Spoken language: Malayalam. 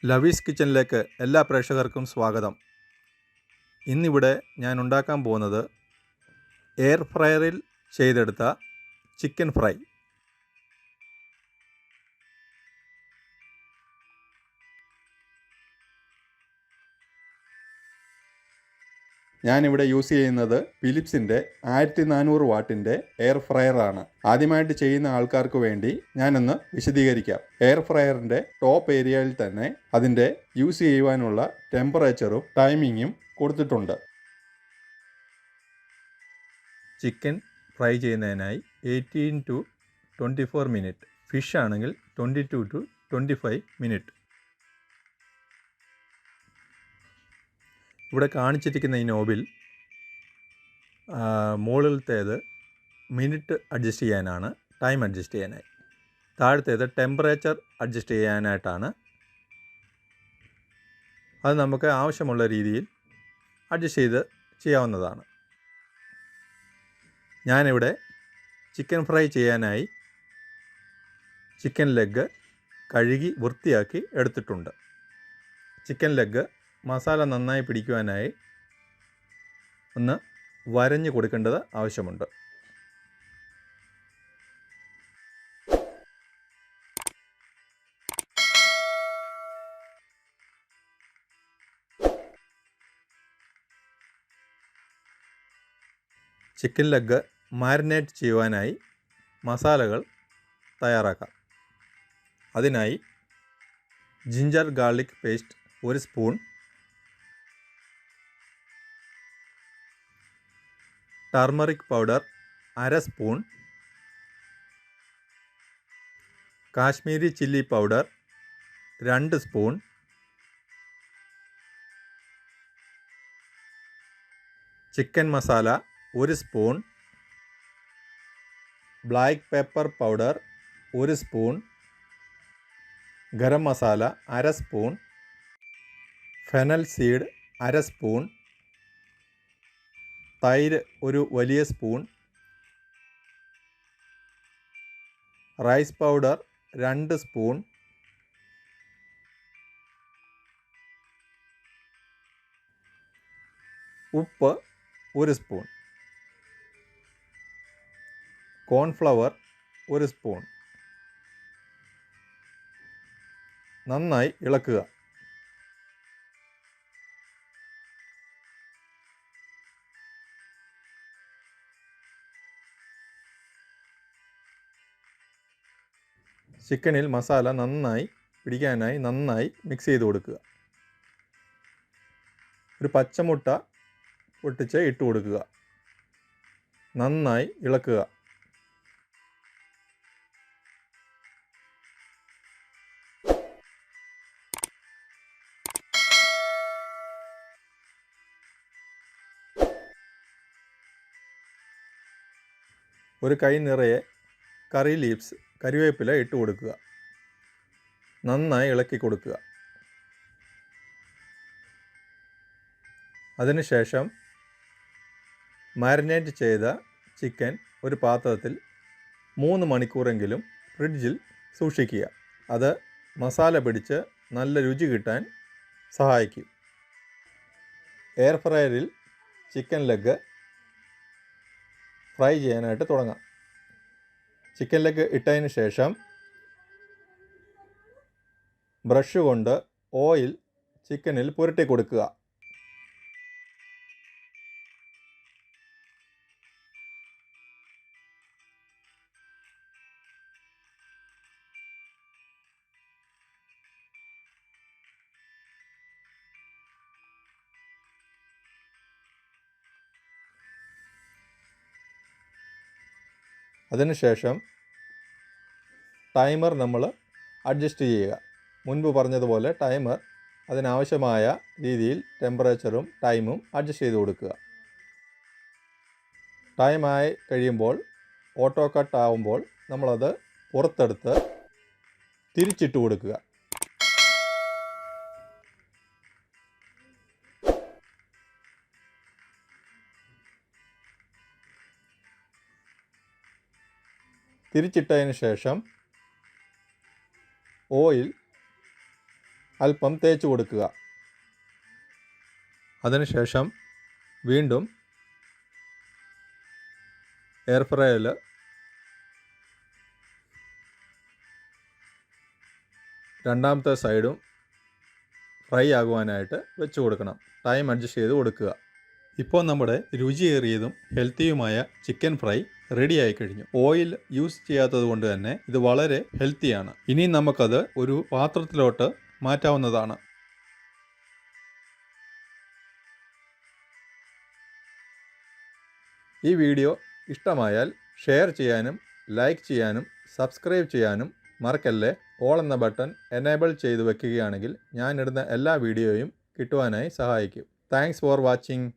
ലവീസ് കിച്ചണിലേക്ക് എല്ലാ പ്രേക്ഷകർക്കും സ്വാഗതം. ഇന്നിവിടെ ഞാൻ ഉണ്ടാക്കാൻ പോകുന്നത് എയർ ഫ്രയറിൽ ചെയ്തെടുത്ത ചിക്കൻ ഫ്രൈ. ഞാനിവിടെ യൂസ് ചെയ്യുന്നത് ഫിലിപ്സിൻ്റെ 1400 വാട്ടിൻ്റെ എയർ ഫ്രയറാണ്. ആദ്യമായിട്ട് ചെയ്യുന്ന ആൾക്കാർക്ക് വേണ്ടി ഞാനൊന്ന് വിശദീകരിക്കാം. എയർ ഫ്രയറിൻ്റെ ടോപ്പ് ഏരിയയിൽ തന്നെ അതിൻ്റെ യൂസ് ചെയ്യുവാനുള്ള ടെമ്പറേച്ചറും ടൈമിങ്ങും കൊടുത്തിട്ടുണ്ട്. ചിക്കൻ ഫ്രൈ ചെയ്യുന്നതിനായി 18 to 24 മിനിറ്റ്, ഫിഷ് ആണെങ്കിൽ 22 to 25 മിനിറ്റ്. ഇവിടെ കാണിച്ചിരിക്കുന്ന ഈ നോബിൽ മുകളിലത്തേത് മിനിറ്റ് അഡ്ജസ്റ്റ് ചെയ്യാനാണ്, ടൈം അഡ്ജസ്റ്റ് ചെയ്യാനായി. താഴത്തേത് ടെമ്പറേച്ചർ അഡ്ജസ്റ്റ് ചെയ്യാനായിട്ടാണ്. അത് നമുക്ക് ആവശ്യമുള്ള രീതിയിൽ അഡ്ജസ്റ്റ് ചെയ്ത് ചെയ്യാവുന്നതാണ്. ഞാനിവിടെ ചിക്കൻ ഫ്രൈ ചെയ്യാനായി ചിക്കൻ ലെഗ് കഴുകി വൃത്തിയാക്കി എടുത്തിട്ടുണ്ട്. ചിക്കൻ ലെഗ് മസാല നന്നായി പിടിക്കുവാനായി ഒന്ന് വരഞ്ഞു കൊടുക്കേണ്ടത് ആവശ്യമുണ്ട്. ചിക്കൻ ലെഗ് മാരിനേറ്റ് ചെയ്യുവാനായി മസാലകൾ തയ്യാറാക്കാം. അതിനായി ginger garlic paste 1 spoon, turmeric powder 1/2 spoon, Kashmiri chilli powder 2 spoon, chicken masala 1 spoon, black pepper powder 1 spoon, garam masala 1/2 spoon, fennel seed 1/2 spoon, തൈര് 1 വലിയ സ്പൂൺ, റൈസ് പൗഡർ 2 സ്പൂൺ, ഉപ്പ് 1 സ്പൂൺ, കോൺഫ്ലവർ 1 സ്പൂൺ. നന്നായി ഇളക്കുക. ചിക്കനിൽ മസാല നന്നായി പിടിക്കാനായി നന്നായി മിക്സ് ചെയ്ത് കൊടുക്കുക. ഒരു പച്ചമുട്ട പൊട്ടിച്ച് ഇട്ട് കൊടുക്കുക. നന്നായി ഇളക്കുക. ഒരു കൈ നിറയെ കറി ലീവ്സ്, കരിവേപ്പില ഇട്ട് കൊടുക്കുക. നന്നായി ഇളക്കി കൊടുക്കുക. അതിനുശേഷം മാരിനേറ്റ് ചെയ്ത ചിക്കൻ ഒരു പാത്രത്തിൽ 3 മണിക്കൂറെങ്കിലും ഫ്രിഡ്ജിൽ സൂക്ഷിക്കുക. അത് മസാല പിടിച്ച് നല്ല രുചി കിട്ടാൻ സഹായിക്കും. എയർ ഫ്രയറിൽ ചിക്കൻ ലെഗ് ഫ്രൈ ചെയ്യാനായിട്ട് തുടങ്ങാം. ചിക്കൻ ലെഗ് ഇട്ടതിന് ശേഷം ബ്രഷ് കൊണ്ട് ഓയിൽ ചിക്കനിൽ പുരട്ടി കൊടുക്കുക. അതിനുശേഷം ടൈമർ നമ്മൾ അഡ്ജസ്റ്റ് ചെയ്യുക. മുൻപ് പറഞ്ഞതുപോലെ ടൈമർ അതിനാവശ്യമായ രീതിയിൽ ടെമ്പറേച്ചറും ടൈമും അഡ്ജസ്റ്റ് ചെയ്ത് കൊടുക്കുക. ടൈമായി കഴിയുമ്പോൾ, ഓട്ടോ കട്ട് ആവുമ്പോൾ നമ്മളത് പുറത്തെടുത്ത് തിരിച്ചിട്ട് കൊടുക്കുക. തിരിച്ചിട്ടതിന് ശേഷം ഓയിൽ അല്പം തേച്ച് കൊടുക്കുക. അതിനുശേഷം വീണ്ടും എയർ ഫ്രയറിൽ രണ്ടാമത്തെ സൈഡും ഫ്രൈ ആകുവാനായിട്ട് വെച്ച് കൊടുക്കണം. ടൈം അഡ്ജസ്റ്റ് ചെയ്ത് കൊടുക്കുക. ഇപ്പോൾ നമ്മുടെ രുചിയേറിയതും ഹെൽത്തിയുമായ ചിക്കൻ ഫ്രൈ റെഡി ആയി കഴിഞ്ഞു. ഓയിൽ യൂസ് ചെയ്യാത്തത് കൊണ്ട് തന്നെ ഇത് വളരെ ഹെൽത്തിയാണ്. ഇനി നമുക്കത് ഒരു പാത്രത്തിലോട്ട് മാറ്റാവുന്നതാണ്. ഈ വീഡിയോ ഇഷ്ടമായാൽ ഷെയർ ചെയ്യാനും ലൈക്ക് ചെയ്യാനും സബ്സ്ക്രൈബ് ചെയ്യാനും മറക്കല്ലേ. ഓൾ എന്ന ബട്ടൺ എനേബിൾ ചെയ്ത് വെക്കുകയാണെങ്കിൽ ഞാനിടുന്ന എല്ലാ വീഡിയോയും കിട്ടുവാനായി സഹായിക്കും. Thanks for watching.